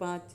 5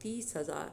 30,000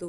2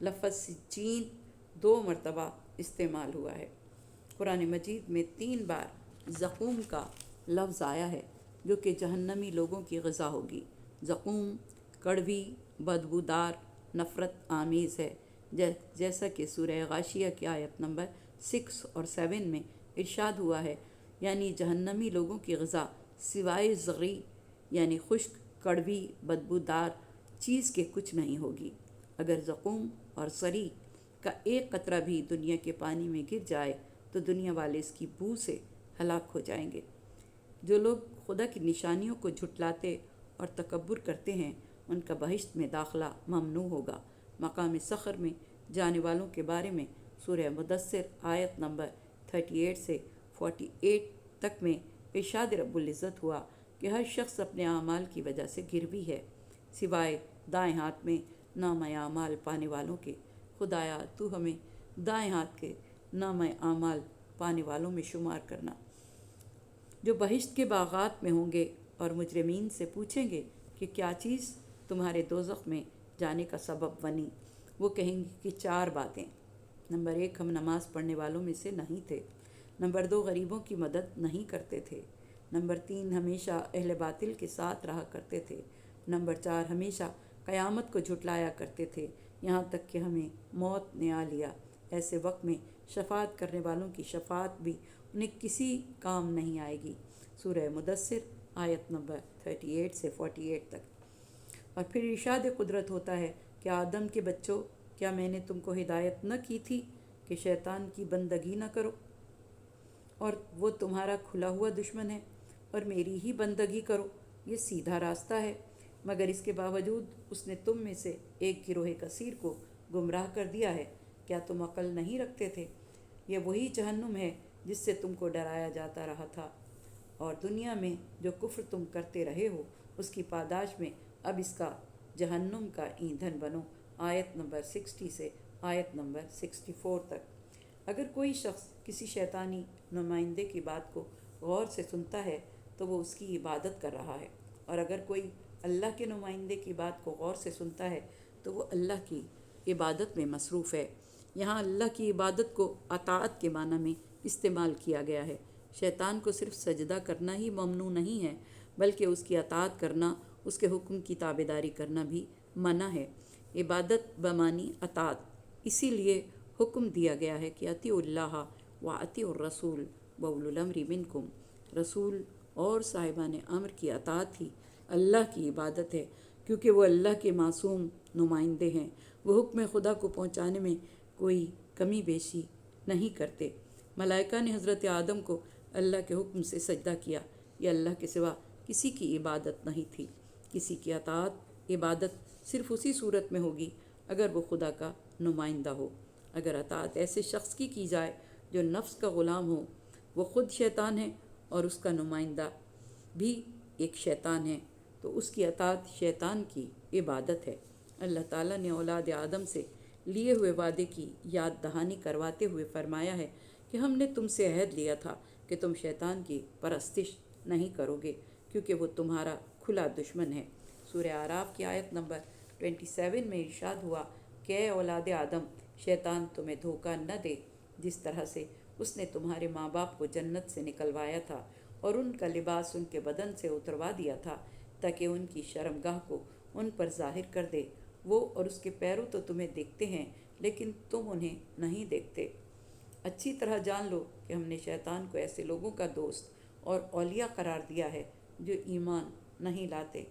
لفظ سجین 2 مرتبہ استعمال ہوا ہے۔ قرآن مجید میں 3 بار زقوم کا لفظ آیا ہے جو کہ جہنمی لوگوں کی غذا ہوگی۔ زقوم کڑوی، بدبودار، نفرت آمیز ہے، جیسا کہ سورہ غاشیہ کی آیت نمبر 6 اور 7 میں ارشاد ہوا ہے، یعنی جہنمی لوگوں کی غذا سوائے زغی یعنی خشک، کڑوی، بدبودار چیز کے کچھ نہیں ہوگی۔ اگر زقوم اور سری کا ایک قطرہ بھی دنیا کے پانی میں گر جائے تو دنیا والے اس کی بو سے ہلاک ہو جائیں گے۔ جو لوگ خدا کی نشانیوں کو جھٹلاتے اور تکبر کرتے ہیں ان کا بہشت میں داخلہ ممنوع ہوگا۔ مقام سخر میں جانے والوں کے بارے میں سورہ مدثر آیت نمبر 38 سے 48 تک میں ارشاد رب العزت ہوا کہ ہر شخص اپنے اعمال کی وجہ سے گروی ہے سوائے دائیں ہاتھ میں نامہ اعمال پانے والوں کے۔ خدایا تو ہمیں دائیں ہاتھ کے نامہ اعمال پانے والوں میں شمار کرنا۔ جو بہشت کے باغات میں ہوں گے اور مجرمین سے پوچھیں گے کہ کیا چیز تمہارے دوزخ میں جانے کا سبب بنی، وہ کہیں گے کہ 4 باتیں۔ نمبر 1، ہم نماز پڑھنے والوں میں سے نہیں تھے۔ نمبر 2، غریبوں کی مدد نہیں کرتے تھے۔ نمبر 3، ہمیشہ اہل باطل کے ساتھ رہا کرتے تھے۔ نمبر 4، ہمیشہ قیامت کو جھٹلایا کرتے تھے یہاں تک کہ ہمیں موت نے آ لیا۔ ایسے وقت میں شفاعت کرنے والوں کی شفاعت بھی انہیں کسی کام نہیں آئے گی۔ سورہ مدثر آیت نمبر 38 سے 48 تک۔ اور پھر ارشاد قدرت ہوتا ہے کہ آدم کے بچوں، کیا میں نے تم کو ہدایت نہ کی تھی کہ شیطان کی بندگی نہ کرو، اور وہ تمہارا کھلا ہوا دشمن ہے، اور میری ہی بندگی کرو۔ یہ سیدھا راستہ ہے، مگر اس کے باوجود اس نے تم میں سے ایک گروہ کثیر کو گمراہ کر دیا ہے۔ کیا تم عقل نہیں رکھتے تھے؟ یہ وہی جہنم ہے جس سے تم کو ڈرایا جاتا رہا تھا، اور دنیا میں جو کفر تم کرتے رہے ہو اس کی پاداش میں اب اس کا جہنم کا ایندھن بنو۔ آیت نمبر 60 سے آیت نمبر 64 تک۔ اگر کوئی شخص کسی شیطانی نمائندے کی بات کو غور سے سنتا ہے تو وہ اس کی عبادت کر رہا ہے، اور اگر کوئی اللہ کے نمائندے کی بات کو غور سے سنتا ہے تو وہ اللہ کی عبادت میں مصروف ہے۔ یہاں اللہ کی عبادت کو اطاعت کے معنی میں استعمال کیا گیا ہے۔ شیطان کو صرف سجدہ کرنا ہی ممنوع نہیں ہے، بلکہ اس کی اطاعت کرنا، اس کے حکم کی تابعداری کرنا بھی منع ہے۔ عبادت بمانی اطاعت، اسی لیے حکم دیا گیا ہے کہ اطیعوا اللہ و اطیعوا الرسول واولی الامر منکم۔ رسول اور صاحبان امر کی اطاعت ہی اللہ کی عبادت ہے، کیونکہ وہ اللہ کے معصوم نمائندے ہیں۔ وہ حکم خدا کو پہنچانے میں کوئی کمی بیشی نہیں کرتے۔ ملائکہ نے حضرت آدم کو اللہ کے حکم سے سجدہ کیا۔ یہ اللہ کے سوا کسی کی عبادت نہیں تھی۔ کسی کی اطاعت عبادت صرف اسی صورت میں ہوگی اگر وہ خدا کا نمائندہ ہو۔ اگر اطاعت ایسے شخص کی جائے جو نفس کا غلام ہو، وہ خود شیطان ہے اور اس کا نمائندہ بھی ایک شیطان ہے، تو اس کی اطاعت شیطان کی عبادت ہے۔ اللہ تعالیٰ نے اولاد آدم سے لیے ہوئے وعدے کی یاد دہانی کرواتے ہوئے فرمایا ہے کہ ہم نے تم سے عہد لیا تھا کہ تم شیطان کی پرستش نہیں کرو گے، کیونکہ وہ تمہارا کھلا دشمن ہے۔ سورہ اعراف کی آیت نمبر 27 میں ارشاد ہوا کہ اے اولاد آدم، شیطان تمہیں دھوکہ نہ دے جس طرح سے اس نے تمہارے ماں باپ کو جنت سے نکلوایا تھا اور ان کا لباس ان کے بدن سے اتروا دیا تھا تاکہ ان کی شرمگاہ کو ان پر ظاہر کر دے۔ وہ اور اس کے پیرو تو تمہیں دیکھتے ہیں لیکن تم انہیں نہیں دیکھتے۔ اچھی طرح جان لو کہ ہم نے شیطان کو ایسے لوگوں کا دوست اور اولیاء قرار دیا ہے جو ایمان نہیں لاتے۔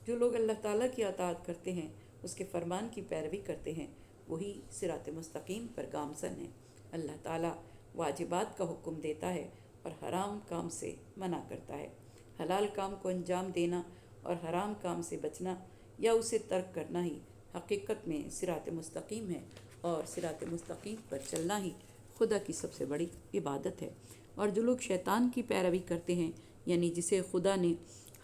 جو لوگ اللہ تعالیٰ کی اطاعت کرتے ہیں، اس کے فرمان کی پیروی کرتے ہیں، وہی صراط مستقیم پر گامزن ہیں۔ اللہ تعالیٰ واجبات کا حکم دیتا ہے اور حرام کام سے منع کرتا ہے۔ حلال کام کو انجام دینا اور حرام کام سے بچنا یا اسے ترک کرنا ہی حقیقت میں صراط مستقیم ہے، اور صراط مستقیم پر چلنا ہی خدا کی سب سے بڑی عبادت ہے۔ اور جو لوگ شیطان کی پیروی کرتے ہیں، یعنی جسے خدا نے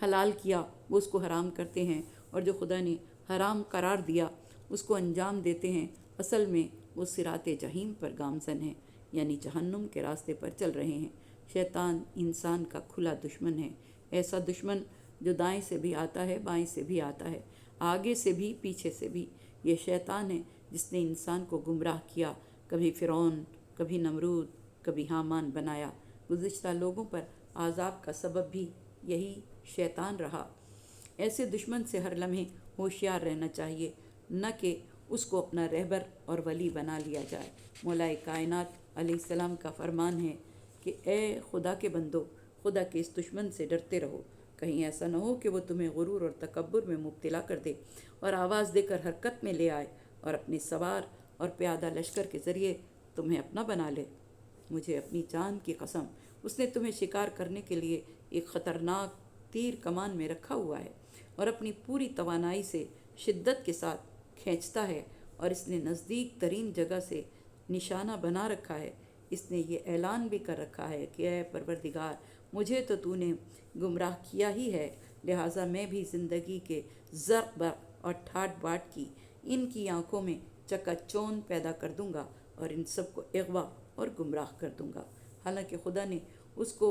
حلال کیا وہ اس کو حرام کرتے ہیں، اور جو خدا نے حرام قرار دیا اس کو انجام دیتے ہیں، اصل میں وہ صراط جحیم پر گامزن ہیں، یعنی جہنم کے راستے پر چل رہے ہیں۔ شیطان انسان کا کھلا دشمن ہے، ایسا دشمن جو دائیں سے بھی آتا ہے، بائیں سے بھی آتا ہے، آگے سے بھی، پیچھے سے بھی۔ یہ شیطان ہے جس نے انسان کو گمراہ کیا، کبھی فرعون، کبھی نمرود، کبھی حامان بنایا۔ گزشتہ لوگوں پر عذاب کا سبب بھی یہی شیطان رہا۔ ایسے دشمن سے ہر لمحے ہوشیار رہنا چاہیے، نہ کہ اس کو اپنا رہبر اور ولی بنا لیا جائے۔ مولا کائنات علیہ السلام کا فرمان ہے کہ اے خدا کے بندو، خدا کے اس دشمن سے ڈرتے رہو، کہیں ایسا نہ ہو کہ وہ تمہیں غرور اور تکبر میں مبتلا کر دے اور آواز دے کر حرکت میں لے آئے اور اپنے سوار اور پیادہ لشکر کے ذریعے تمہیں اپنا بنا لے۔ مجھے اپنی جان کی قسم، اس نے تمہیں شکار کرنے کے لیے ایک خطرناک تیر کمان میں رکھا ہوا ہے اور اپنی پوری توانائی سے شدت کے ساتھ کھینچتا ہے، اور اس نے نزدیک ترین جگہ سے نشانہ بنا رکھا ہے۔ اس نے یہ اعلان بھی کر رکھا ہے کہ اے پروردگار، مجھے تو نے گمراہ کیا ہی ہے، لہٰذا میں بھی زندگی کے زرق برق اور ٹھاٹ باٹ کی ان کی آنکھوں میں چکا چوند پیدا کر دوں گا اور ان سب کو اغوا اور گمراہ کر دوں گا۔ حالانکہ خدا نے اس کو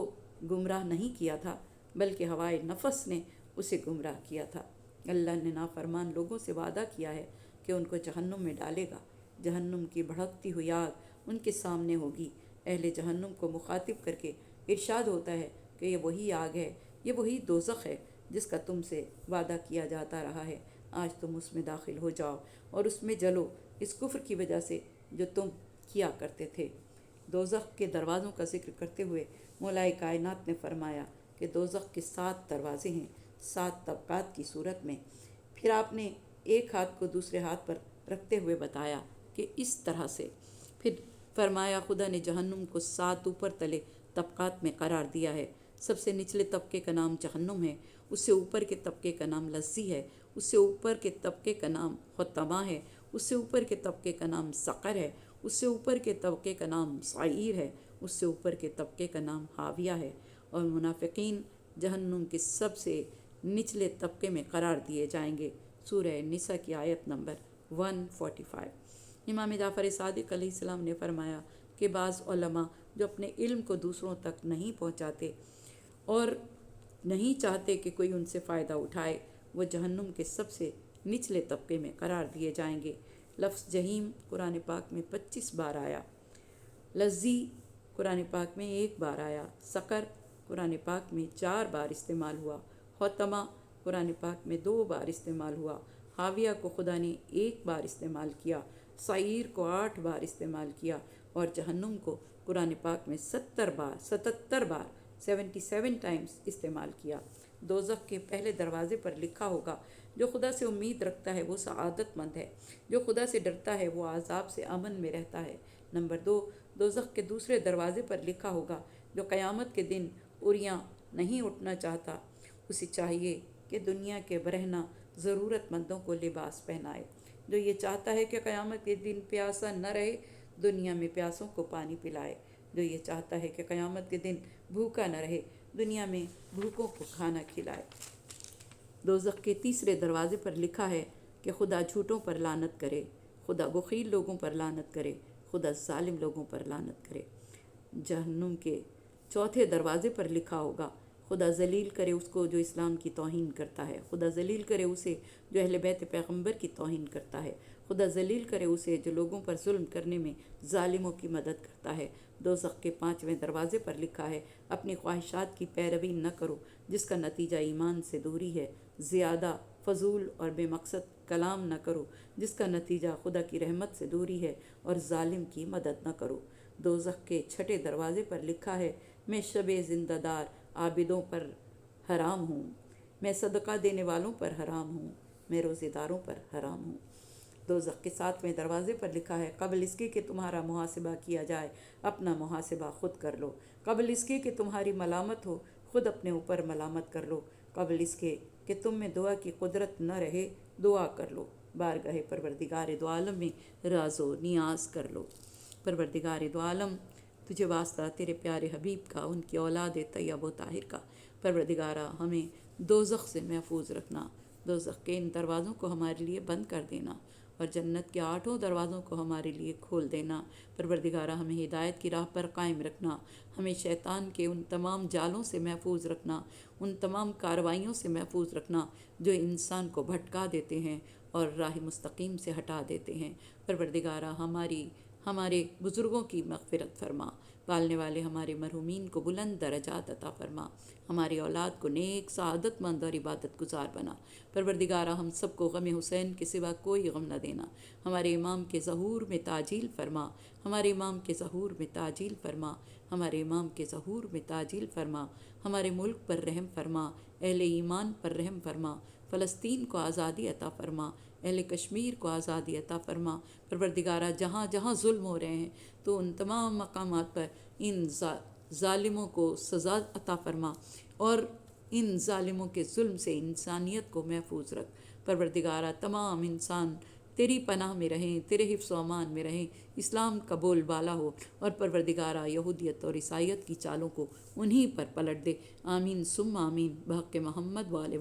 گمراہ نہیں کیا تھا، بلکہ ہوائے نفس نے اسے گمراہ کیا تھا۔ اللہ نے نافرمان لوگوں سے وعدہ کیا ہے کہ ان کو جہنم میں ڈالے گا۔ جہنم کی بھڑکتی ہوئی آگ ان کے سامنے ہوگی۔ اہل جہنم کو مخاطب کر کے ارشاد ہوتا ہے کہ یہ وہی آگ ہے، یہ وہی دوزخ ہے جس کا تم سے وعدہ کیا جاتا رہا ہے۔ آج تم اس میں داخل ہو جاؤ اور اس میں جلو، اس کفر کی وجہ سے جو تم کیا کرتے تھے۔ دوزخ کے دروازوں کا ذکر کرتے ہوئے مولا کائنات نے فرمایا کہ دوزخ کے 7 دروازے ہیں، 7 طبقات کی صورت میں۔ پھر آپ نے ایک ہاتھ کو دوسرے ہاتھ پر رکھتے ہوئے بتایا کہ اس طرح سے۔ پھر فرمایا خدا نے جہنم کو 7 اوپر تلے طبقات میں قرار دیا ہے۔ سب سے نچلے طبقے کا نام جہنم ہے، اس سے اوپر کے طبقے کا نام لظی ہے، اس سے اوپر کے طبقے کا نام حطمہ ہے، اس سے اوپر کے طبقے کا نام سقر ہے، اس سے اوپر کے طبقے کا نام سعیر ہے، اس سے اوپر کے طبقے کا نام حاویہ ہے، اور منافقین جہنم کے سب سے نچلے طبقے میں قرار دیے جائیں گے۔ سورہ نساء کی آیت نمبر 145۔ امام جعفر صادق علیہ السلام نے فرمایا کہ بعض علماء جو اپنے علم کو دوسروں تک نہیں پہنچاتے اور نہیں چاہتے کہ کوئی ان سے فائدہ اٹھائے، وہ جہنم کے سب سے نچلے طبقے میں قرار دیے جائیں گے۔ لفظ جہیم قرآن پاک میں 25 بار آیا، لظی قرآن پاک میں 1 بار آیا، سقر قرآن پاک میں 4 بار استعمال ہوا، حطمہ قرآن پاک میں 2 بار استعمال ہوا، حاویہ کو خدا نے 1 بار استعمال کیا، سعیر کو 8 بار استعمال کیا، اور جہنم کو قرآن پاک میں 77 بار 77 ٹائمز استعمال کیا۔ دوزخ کے پہلے دروازے پر لکھا ہوگا، جو خدا سے امید رکھتا ہے وہ سعادت مند ہے، جو خدا سے ڈرتا ہے وہ عذاب سے امن میں رہتا ہے۔ نمبر 2، دوزخ کے دوسرے دروازے پر لکھا ہوگا، جو قیامت کے دن اوریاں نہیں اٹھنا چاہتا، اسے چاہیے کہ دنیا کے برہنہ ضرورت مندوں کو لباس پہنائے۔ جو یہ چاہتا ہے کہ قیامت کے دن پیاسا نہ رہے، دنیا میں پیاسوں کو پانی پلائے۔ جو یہ چاہتا ہے کہ قیامت کے دن بھوکا نہ رہے، دنیا میں بھوکوں کو کھانا کھلائے۔ دوزخ کے تیسرے دروازے پر لکھا ہے کہ خدا جھوٹوں پر لعنت کرے، خدا بخیل لوگوں پر لعنت کرے، خدا ظالم لوگوں پر لعنت کرے۔ جہنم کے چوتھے دروازے پر لکھا ہوگا، خدا ذلیل کرے اس کو جو اسلام کی توہین کرتا ہے، خدا ذلیل کرے اسے جو اہل بیت پیغمبر کی توہین کرتا ہے، خدا ذلیل کرے اسے جو لوگوں پر ظلم کرنے میں ظالموں کی مدد کرتا ہے۔ دوزخ کے 5ویں دروازے پر لکھا ہے، اپنی خواہشات کی پیروی نہ کرو جس کا نتیجہ ایمان سے دوری ہے، زیادہ فضول اور بے مقصد کلام نہ کرو جس کا نتیجہ خدا کی رحمت سے دوری ہے، اور ظالم کی مدد نہ کرو۔ دوزخ کے 6 دروازے پر لکھا ہے، میں شب زندہ دار عابدوں پر حرام ہوں، میں صدقہ دینے والوں پر حرام ہوں، میں روزے داروں پر حرام ہوں۔ دوزخ کے 7ویں دروازے پر لکھا ہے، قبل اس کے کہ تمہارا محاسبہ کیا جائے اپنا محاسبہ خود کر لو، قبل اس کے کہ تمہاری ملامت ہو خود اپنے اوپر ملامت کر لو، قبل اس کے کہ تم میں دعا کی قدرت نہ رہے دعا کر لو، بارگاہ پروردگار دو عالم میں راز و نیاز کر لو۔ پروردگار دو عالم، تجھے واسطہ تیرے پیارے حبیب کا، ان کی اولاد طیب و طاہر کا، پروردگارہ ہمیں دوزخ سے محفوظ رکھنا، دوزخ کے ان دروازوں کو ہمارے لیے بند کر دینا اور جنت کے 8 دروازوں کو ہمارے لیے کھول دینا۔ پروردگارہ ہمیں ہدایت کی راہ پر قائم رکھنا، ہمیں شیطان کے ان تمام جالوں سے محفوظ رکھنا، ان تمام کارروائیوں سے محفوظ رکھنا جو انسان کو بھٹکا دیتے ہیں اور راہ مستقیم سے ہٹا دیتے ہیں۔ پروردگارہ ہمارے بزرگوں کی مغفرت فرما، پالنے والے ہمارے مرحومین کو بلند درجات عطا فرما، ہماری اولاد کو نیک سعادت مند اور عبادت گزار بنا۔ پروردگارہ ہم سب کو غم حسین کے سوا کوئی غم نہ دینا، ہمارے امام کے ظہور میں تعجیل فرما، ہمارے امام کے ظہور میں تعجیل فرما، ہمارے امام کے ظہور میں تعجیل فرما، ہمارے ملک پر رحم فرما، اہل ایمان پر رحم فرما، فلسطین کو آزادی عطا فرما، اہل کشمیر کو آزادی عطا فرما۔ پروردگارہ جہاں جہاں ظلم ہو رہے ہیں تو ان تمام مقامات پر ان ظالموں کو سزا عطا فرما، اور ان ظالموں کے ظلم سے انسانیت کو محفوظ رکھ۔ پروردگارہ تمام انسان تیری پناہ میں رہیں، تیرے حفظ و امان میں رہیں، اسلام کا بول بالا ہو، اور پروردگارہ یہودیت اور عیسائیت کی چالوں کو انہی پر پلٹ دے۔ آمین ثم آمین، بحق محمد والے